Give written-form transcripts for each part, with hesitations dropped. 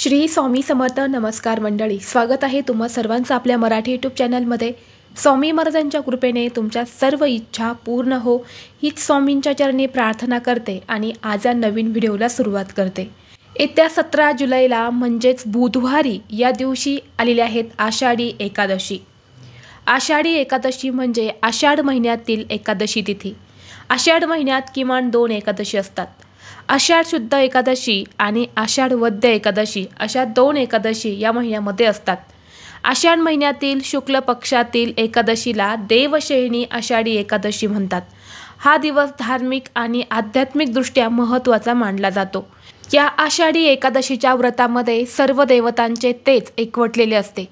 श्री स्वामी समर्थ. नमस्कार मंडळी, स्वागत आहे तुम्हा सर्वांचं आपल्या मराठी यूट्यूब चॅनलमध्ये. स्वामी महाराजांच्या कृपेने तुमच्या सर्व इच्छा पूर्ण हो हीच स्वामींच्या चरणी प्रार्थना करते आणि आज या नवीन व्हिडिओला सुरुवात करते. येत्या 17 जुलैला म्हणजेच बुधवारी या दिवशी आलेली आहेत आषाढी एकादशी. आषाढी एकादशी म्हणजे आषाढ महिन्यातील एकादशी तिथी. आषाढ महिन्यात किमान 2 एकादशी असतात. आषाढ शुद्ध एकादशी आणि आषाढ वद्य एकादशी अशा 2 एकादशी या महिन्यामध्ये असतात. आषाढ महिन्यातील शुक्ल पक्षातील एकादशीला देवशयनी आषाढी एकादशी म्हणतात. हा दिवस धार्मिक आणि आध्यात्मिक दृष्ट्या महत्त्वाचा मानला जातो. या आषाढी एकादशीच्या व्रतामध्ये सर्व देवतांचे तेज एकवटलेले असते.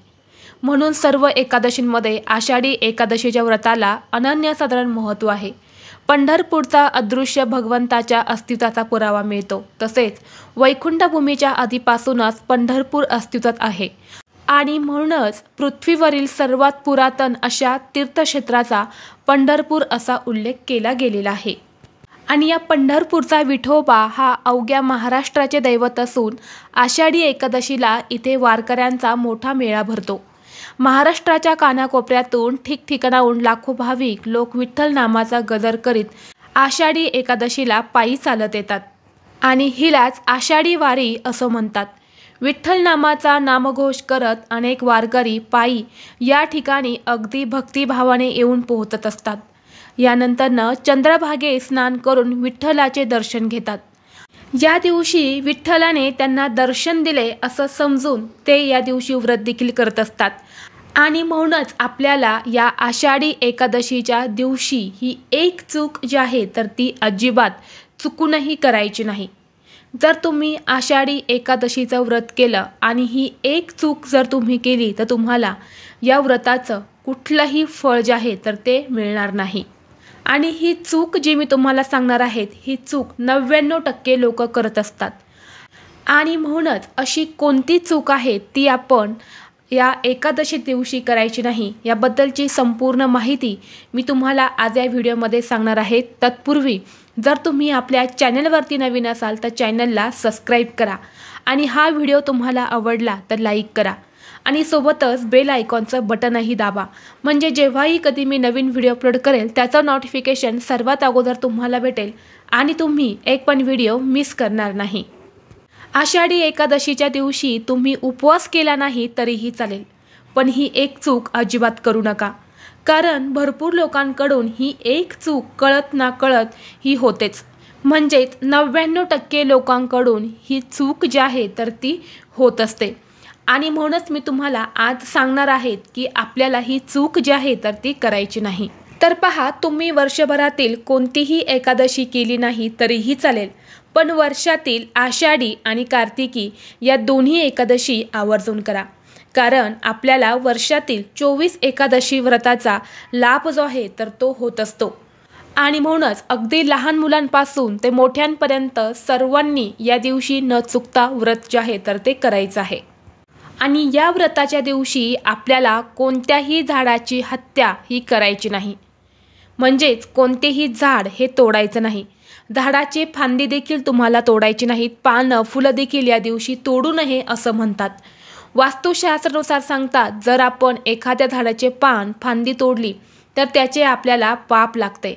म्हणून सर्व एकादशींमध्ये आषाढी एकादशीच्या व्रताला अनन्यसाधारण महत्त्व आहे. पंढरपूरचा अदृश्य भगवंताच्या अस्तित्वाचा पुरावा मिळतो. तसेच वैकुंठभूमीच्या आधीपासूनच पंढरपूर अस्तित्वात आहे आणि म्हणूनच पृथ्वीवरील सर्वात पुरातन अशा तीर्थक्षेत्राचा पंढरपूर असा उल्लेख केला गेलेला आहे. आणि या पंढरपूरचा विठोबा हा अवघ्या महाराष्ट्राचे दैवत असून आषाढी एकादशीला इथे वारकऱ्यांचा मोठा मेळा भरतो. महाराष्ट्राच्या कानाकोपऱ्यातून ठिकठिकाणाहून लाखो भाविक लोक विठ्ठल नामाचा गजर करीत आषाढी एकादशीला पायी चालत येतात आणि हिलाच आषाढी वारी असं म्हणतात. विठ्ठल नामाचा नामघोष करत अनेक वारकरी पायी या ठिकाणी अगदी भक्तिभावाने येऊन पोहोचत असतात. यानंतरनं चंद्रभागे स्नान करून विठ्ठलाचे दर्शन घेतात. या दिवशी विठ्ठलाने त्यांना दर्शन दिले असं समजून ते या दिवशी व्रत देखील करत असतात. आणि म्हणूनच आपल्याला या आषाढी एकादशीच्या दिवशी ही एक चूक जी आहे तर ती अजिबात चुकूनही करायची नाही. जर तुम्ही आषाढी एकादशीचं व्रत केलं आणि ही एक चूक जर तुम्ही केली तर तुम्हाला या व्रताचं कुठलंही फळ जे आहे तर ते मिळणार नाही. आणि ही चूक जी मी तुम्हाला सांगणार आहे ही चूक 99% लोक करत असतात. आणि म्हणूनच अशी कोणती चूक आहे ती आपण या एकादशी दिवशी करायची नाही याबद्दलची संपूर्ण माहिती मी तुम्हाला आज या व्हिडिओमध्ये सांगणार आहे. तत्पूर्वी जर तुम्ही आपल्या चॅनलवरती नवीन असाल तर चॅनलला सबस्क्राईब करा आणि हा व्हिडिओ तुम्हाला आवडला तर लाईक करा आणि सोबतच बेल आयकॉनचं बटनही दाबा. म्हणजे जेव्हाही कधी मी नवीन व्हिडिओ अपलोड करेल त्याचं नोटिफिकेशन सर्वात अगोदर तुम्हाला भेटेल आणि तुम्ही एक पण व्हिडिओ मिस करणार नाही. आषाढी एकादशीच्या दिवशी तुम्ही उपवास केला नाही तरीही चालेल, पण ही एक चूक अजिबात करू नका. कारण भरपूर लोकांकडून ही एक चूक कळत ना कळत ही होतेच. म्हणजेच 99% लोकांकडून ही चूक जी आहे तर ती होत असते. आणि म्हणूनच मी तुम्हाला आज सांगणार आहे की आपल्याला ही चूक जी आहे तर ती करायची नाही. तर पहा, तुम्ही वर्षभरातील कोणतीही एकादशी केली नाही तरीही चालेल, पण वर्षातील आषाढी आणि कार्तिकी या दोन्ही एकादशी आवर्जून करा. कारण आपल्याला वर्षातील 24 एकादशी व्रताचा लाभ जो आहे तर तो होत असतो. आणि म्हणूनच अगदी लहान मुलांपासून ते मोठ्यांपर्यंत सर्वांनी या दिवशी न चुकता व्रत जे आहे तर ते करायचं आहे. आणि या व्रताच्या दिवशी आपल्याला कोणत्याही झाडाची हत्या ही करायची नाही. म्हणजेच कोणतेही झाड हे तोडायचं नाही. झाडाची फांदी देखील तुम्हाला तोडायची नाहीत. पानं फुलं देखील या दिवशी तोडू नये असं म्हणतात. वास्तुशास्त्रानुसार सांगतात जर आपण एखाद्या झाडाचे पान फांदी तोडली तर त्याचे आपल्याला पाप लागते.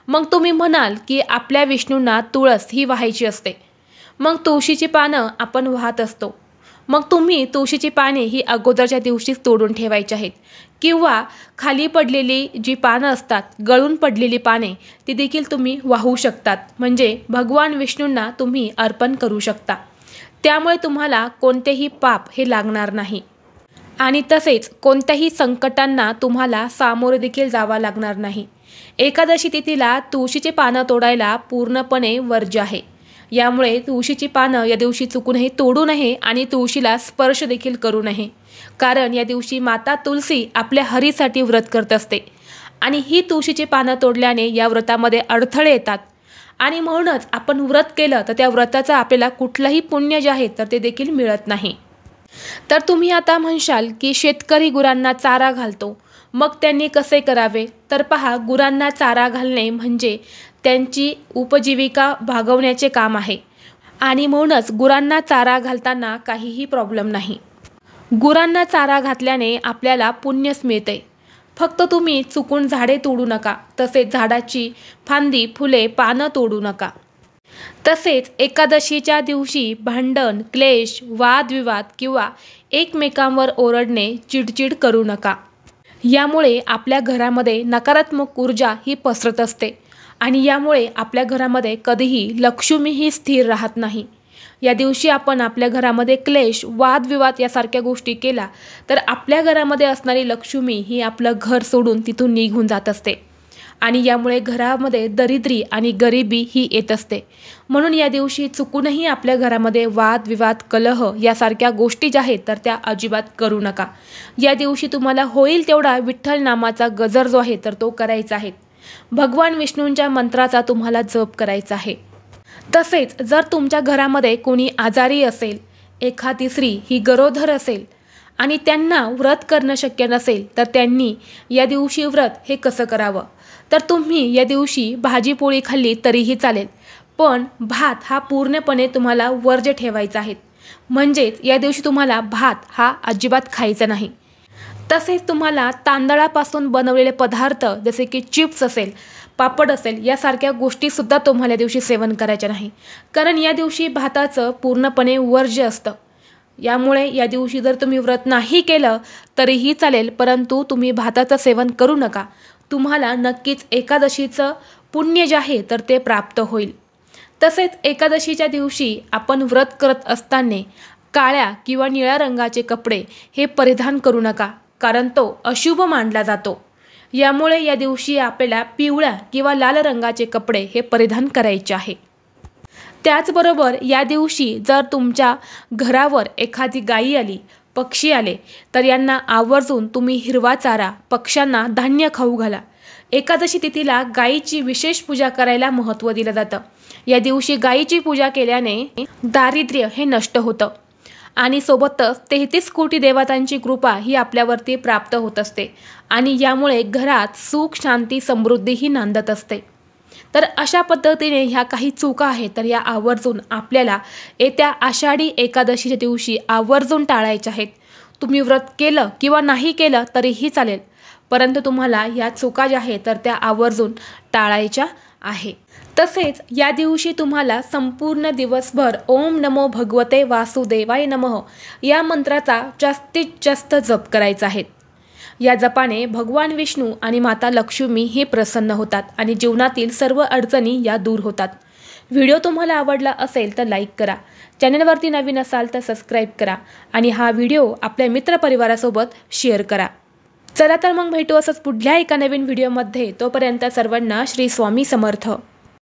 मग तुम्ही म्हणाल की आपल्या विष्णूंना तुळस ही वाहायची असते, मग तुळशीची पानं आपण वाहत असतो. मग तुम्ही तुळशीची पाने ही अगोदरच्या दिवशीच तोडून ठेवायची आहेत. किंवा खाली पडलेली जी पानं असतात, गळून पडलेली पाने, ती देखील तुम्ही वाहू शकतात. म्हणजे भगवान विष्णूंना तुम्ही अर्पण करू शकता. त्यामुळे तुम्हाला कोणतेही पाप हे लागणार नाही. आणि तसेच कोणत्याही संकटांना तुम्हाला सामोरे देखील जावं लागणार नाही. एकादशी तिथीला तुळशीची पानं तोडायला पूर्णपणे वर्ज्य आहे. यामुळे तुळशीची पानं या दिवशी चुकूनही तोडू नये आणि तुळशीला स्पर्श देखील करू नये. कारण या दिवशी माता तुलसी आपल्या हरीसाठी व्रत करत असते आणि ही तुळशीची पानं तोडल्याने या व्रतामध्ये अडथळे येतात. आणि म्हणूनच आपण व्रत केलं तर त्या व्रताचं आपल्याला कुठलंही पुण्य जे आहे तर ते देखील मिळत नाही. तर तुम्ही आता म्हणशाल की शेतकरी गुरांना चारा घालतो, मग त्यांनी कसे करावे? तर पहा, गुरांना चारा घालणे म्हणजे त्यांची उपजीविका भागवण्याचे काम आहे. आणि म्हणूनच गुरांना चारा घालताना काहीही प्रॉब्लेम नाही। गुरांना चारा घातल्याने आपल्याला पुण्यच मिळते। फक्त तुम्ही चुकून झाडे तोडू नका, तसेच झाडाची फांदी, फुले, पानं तोडू नका। तसेच एकादशीच्या दिवशी भांडण, क्लेश, वादविवाद किंवा एकमेकांवर ओरडणे, चिडचिड करू नका। यामुळे आपल्या घरामध्ये नकारात्मक ऊर्जा ही पसरत असते आणि यामुळे आपल्या घरामध्ये कधीही लक्ष्मी ही स्थिर राहत नाही। या दिवशी आपण आपल्या घरामध्ये क्लेश, वादविवाद यासारख्या गोष्टी केला तर आपल्या घरामध्ये असणारी लक्ष्मी ही आपलं घर सोडून तिथून निघून जात असते आणि यामुळे घरामध्ये दरिद्री आणि गरिबी ही येत असते। म्हणून या दिवशी चुकूनही आपल्या घरामध्ये वादविवाद, कलह यासारख्या गोष्टी ज्या आहेत तर त्या अजिबात करू नका। या दिवशी तुम्हाला होईल तेवढा विठ्ठल नामाचा गजर जो आहे तर तो करायचा आहे। भगवान विष्णूंच्या मंत्राचा तुम्हाला जप करायचा आहे। तसेच जर तुमच्या घरामध्ये कोणी आजारी असेल, एखादी स्त्री ही गरोदर असेल आणि त्यांना व्रत करणं शक्य नसेल तर त्यांनी या दिवशी व्रत हे कसं करावं, तर तुम्ही या दिवशी भाजी पोळी खाल्ली तरीही चालेल, पण भात हा पूर्णपणे तुम्हाला वर्ज्य ठेवायचा आहे। म्हणजेच या दिवशी तुम्हाला भात हा अजिबात खायचा नाही। तसेच तुम्हाला तांदळापासून बनवलेले पदार्थ जसे की चिप्स असेल, पापड असेल यासारख्या गोष्टीसुद्धा तुम्हाला या दिवशी सेवन करायच्या नाही, कारण या दिवशी भाताचं पूर्णपणे वर्ज्य असतं। यामुळे या दिवशी जर तुम्ही व्रत नाही केलं तरीही चालेल, परंतु तुम्ही भाताचं सेवन करू नका। तुम्हाला नक्कीच एकादशीचं पुण्य जे आहे तर ते प्राप्त होईल। तसेच एकादशीच्या दिवशी आपण व्रत करत असताना काळ्या किंवा निळ्या रंगाचे कपडे हे परिधान करू नका, कारण तो अशुभ मानला जातो। यामुळे या दिवशी आपल्याला पिवळ्या किंवा लाल रंगाचे कपडे हे परिधान करायचे आहे। त्याचबरोबर या दिवशी जर तुमच्या घरावर एखादी गायी आली, पक्षी आले तर यांना आवर्जून तुम्ही हिरवा चारा, पक्ष्यांना धान्य खाऊ घाला। एकादशी तिथीला गायीची विशेष पूजा करायला महत्त्व दिलं जातं। या दिवशी गायीची पूजा केल्याने दारिद्र्य हे नष्ट होतं आणि सोबतच 33 कोटी देवतांची कृपा ही आपल्यावरती प्राप्त होत असते आणि यामुळे घरात सुख, शांती, समृद्धी ही नांदत असते। तर अशा पद्धतीने ह्या काही चुका आहेत तर या आवर्जून आपल्याला येत्या आषाढी एकादशीच्या दिवशी आवर्जून टाळायच्या आहेत। तुम्ही व्रत केलं किंवा नाही केलं तरीही चालेल, परंतु तुम्हाला या चुका ज्या आहेत तर त्या आवर्जून टाळायच्या आहे। तसेच या दिवशी तुम्हाला संपूर्ण दिवसभर ओम नमो भगवते वासुदेवाय नमः या मंत्राचा जास्तीत जास्त जप करायचा आहे। या जपाने भगवान विष्णू आणि माता लक्ष्मी हे प्रसन्न होतात आणि जीवनातील सर्व अडचणी या दूर होतात। व्हिडिओ तुम्हाला आवडला असेल तर लाईक करा, चॅनलवरती नवीन असाल तर सबस्क्राईब करा आणि हा व्हिडिओ आपल्या मित्रपरिवारासोबत शेअर करा। चला तर मग भेटू असंच पुढल्या एका नवीन व्हिडिओमध्ये। तोपर्यंत सर्वांना श्री स्वामी समर्थ।